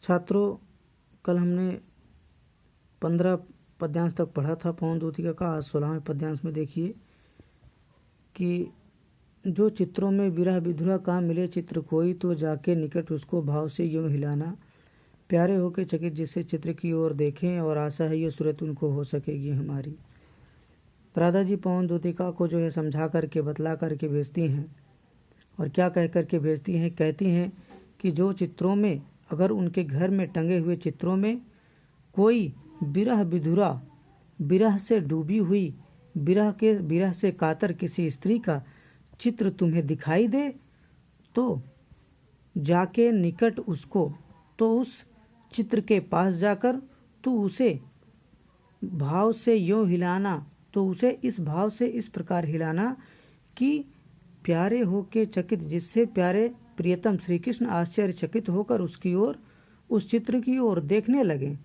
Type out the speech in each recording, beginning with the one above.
छात्रों, कल हमने 15 पद्यांश तक पढ़ा था पवन दूतिका का। आज 16वें पद्यांश में देखिए कि जो चित्रों में विरह विधुरा का मिले चित्र कोई, तो जाके निकट उसको भाव से यूं हिलाना, प्यारे होके चकित जिससे चित्र की ओर देखें, और आशा है ये सूरत उनको हो सकेगी हमारी। राधा जी पवन दूतिका को जो है समझा करके बतला करके भेजती हैं, और क्या कह करके भेजती हैं, कहती हैं कि जो चित्रों में, अगर उनके घर में टंगे हुए चित्रों में कोई विरह विधुरा, विरह से डूबी हुई, विरह से कातर किसी स्त्री का चित्र तुम्हें दिखाई दे, तो जाके निकट उसको, तो उस चित्र के पास जाकर तू उसे भाव से यूं हिलाना, तो उसे इस भाव से इस प्रकार हिलाना कि प्यारे होके चकित, जिससे प्यारे प्रियतम श्री कृष्ण आश्चर्यचकित होकर उसकी ओर, उस चित्र की ओर देखने लगे।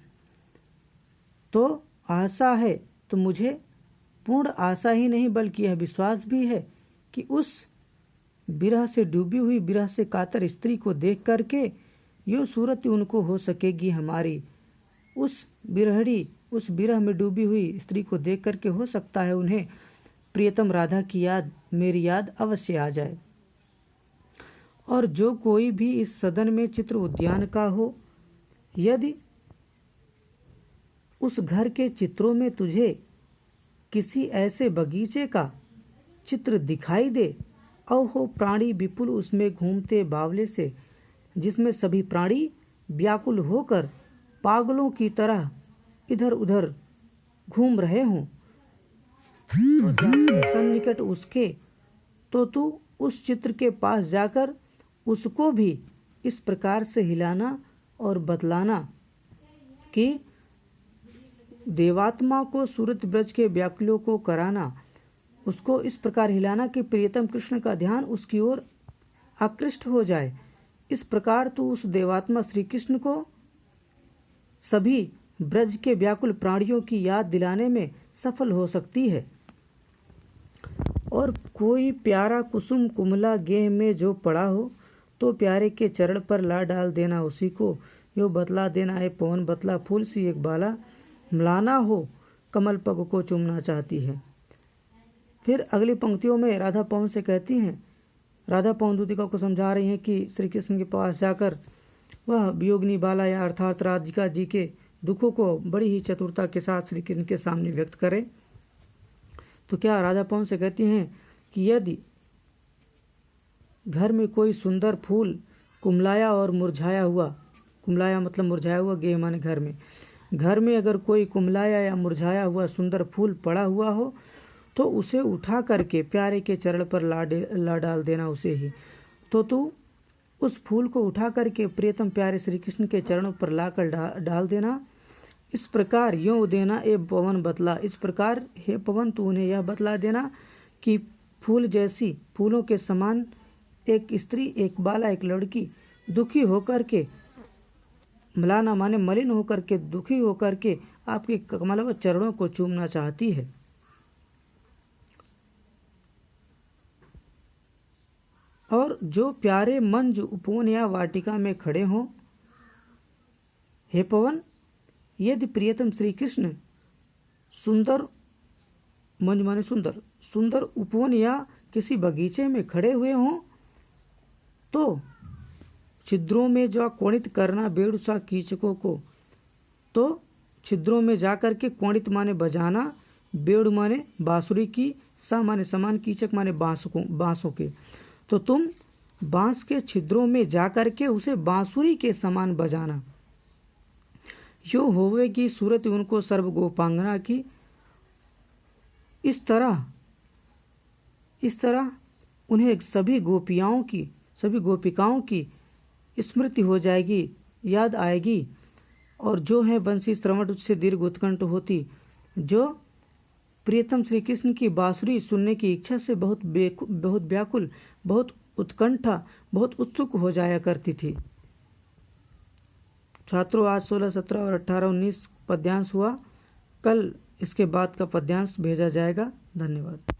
तो आशा है, तो मुझे पूर्ण आशा ही नहीं बल्कि यह विश्वास भी है कि उस विरह से डूबी हुई, विरह से कातर स्त्री को देख करके यो सूरत उनको हो सकेगी हमारी। उस बिरहड़ी, उस विरह में डूबी हुई स्त्री को देख करके हो सकता है उन्हें प्रियतम राधा की याद, मेरी याद अवश्य आ जाए। और जो कोई भी इस सदन में चित्र उद्यान का हो, यदि उस घर के चित्रों में तुझे किसी ऐसे बगीचे का चित्र दिखाई दे, और हो प्राणी विपुल उसमें घूमते बावले से, जिसमें सभी प्राणी व्याकुल होकर पागलों की तरह इधर उधर घूम रहे हों, तो जाकर सन्निकट उसके, तो तू उस चित्र के पास जाकर उसको भी इस प्रकार से हिलाना और बतलाना कि देवात्मा को सूरत ब्रज के व्याकुलों को कराना, उसको इस प्रकार हिलाना कि प्रियतम कृष्ण का ध्यान उसकी ओर आकृष्ट हो जाए। इस प्रकार तू उस देवात्मा श्री कृष्ण को सभी ब्रज के व्याकुल प्राणियों की याद दिलाने में सफल हो सकती है। और कोई प्यारा कुसुम कुमला गेह में जो पड़ा हो, तो प्यारे के चरण पर ला डाल देना उसी को, यो बतला देना है पवन बतला फूल सी एक बाला, मलाना हो कमल पग को चूमना चाहती है। फिर अगली पंक्तियों में राधा पवन से कहती हैं, राधा पवन दूतिका को समझा रही हैं कि श्री कृष्ण के पास जाकर वह वियोगिनी बाला या अर्थात राधिका जी के दुखों को बड़ी ही चतुरता के साथ श्री कृष्ण के सामने व्यक्त करें। तो क्या राधा पवन से कहती हैं कि यदि घर में कोई सुंदर फूल कुमलाया और मुरझाया हुआ, कुमलाया मतलब मुरझाया हुआ, गेह माने घर में अगर कोई कुमलाया या मुरझाया हुआ सुंदर फूल पड़ा हुआ हो, तो उसे उठा करके प्यारे के चरण पर ला डाल देना उसे ही। तो तू उस फूल को उठा करके प्रियतम प्यारे श्री कृष्ण के चरणों पर लाकर डाल देना। इस प्रकार यूं देना ए पवन बतला, इस प्रकार हे पवन तू उन्हें यह बतला देना कि फूल जैसी, फूलों के समान एक स्त्री, एक बाला, एक लड़की दुखी होकर के, मलाना माने मलिन होकर के, दुखी होकर के आपके कमलव चरणों को चूमना चाहती है। और जो प्यारे मंज उपवन या वाटिका में खड़े हों, हे पवन, यदि प्रियतम श्री कृष्ण सुंदर, मंज माने सुंदर, सुंदर उपवन या किसी बगीचे में खड़े हुए हों, तो छिद्रों में जो कोणित करना बेड़ुसा कीचकों को, तो छिद्रों में जाकर के कोणित माने बजाना, बेड़ माने बांसुरी की, सा माने समान, कीचक माने बांसों के, तो तुम बांस के छिद्रों में जाकर के उसे बांसुरी के समान बजाना। यो होवेगी सूरत उनको सर्व गोपांगना की। इस तरह उन्हें सभी गोपियाओं की, सभी गोपिकाओं की स्मृति हो जाएगी, याद आएगी, और जो है बंसी श्रवण उससे दीर्घ उत्कंठ होती, जो प्रियतम श्री कृष्ण की बांसुरी सुनने की इच्छा से बहुत व्याकुल, बहुत उत्कंठा, बहुत उत्सुक हो जाया करती थी। छात्रों, आज 16, 17 और 18, 19 पद्यांश हुआ। कल इसके बाद का पद्यांश भेजा जाएगा। धन्यवाद।